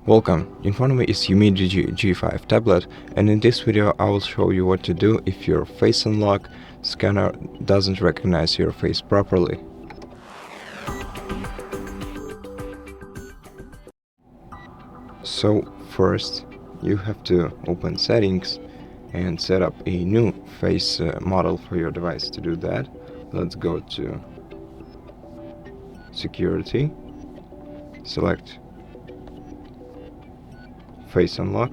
Welcome, in front of me is UMIDIGI G5 tablet, and in this video I will show you what to do if your face unlock scanner doesn't recognize your face properly. So first you have to open settings and set up a new face model for your device. To do that, let's go to security, select face unlock,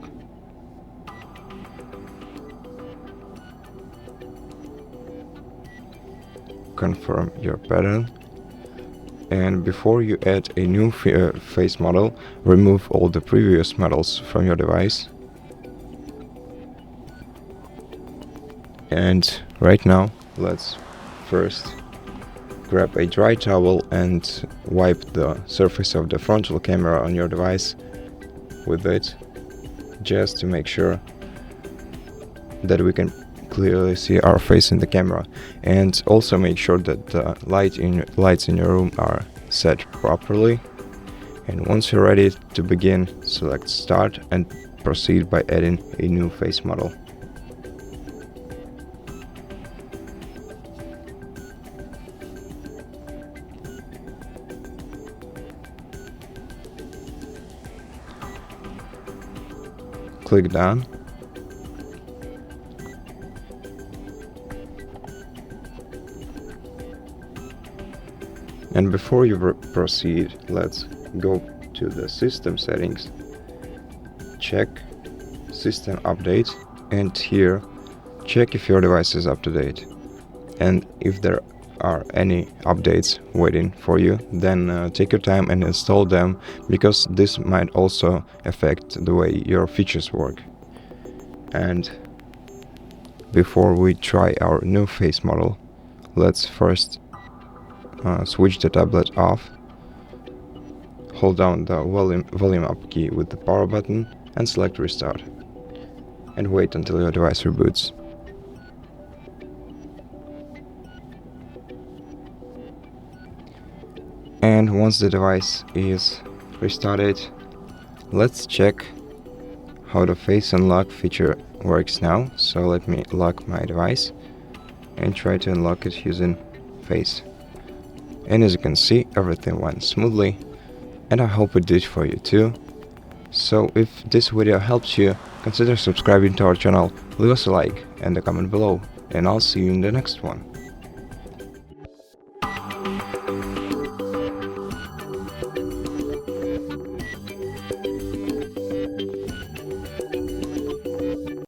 confirm your pattern, and before you add a new face model, remove all the previous models from your device. And right now let's first grab a dry towel and wipe the surface of the frontal camera on your device with it, just to make sure that we can clearly see our face in the camera, and also make sure that the lights in your room are set properly. And once you're ready to begin, select start and proceed by adding a new face model. Click done. And before you proceed, let's go to the system settings, check system update, and here check if your device is up to date. And if there are any updates waiting for you, then take your time and install them, because this might also affect the way your features work. And before we try our new face model, let's first switch the tablet off, hold down the volume up key with the power button and select restart, and wait until your device reboots. And once the device is restarted, let's check how the face unlock feature works now. So let me lock my device and try to unlock it using face. And as you can see, everything went smoothly, and I hope it did for you too. So if this video helps you, consider subscribing to our channel, leave us a like and a comment below, and I'll see you in the next one.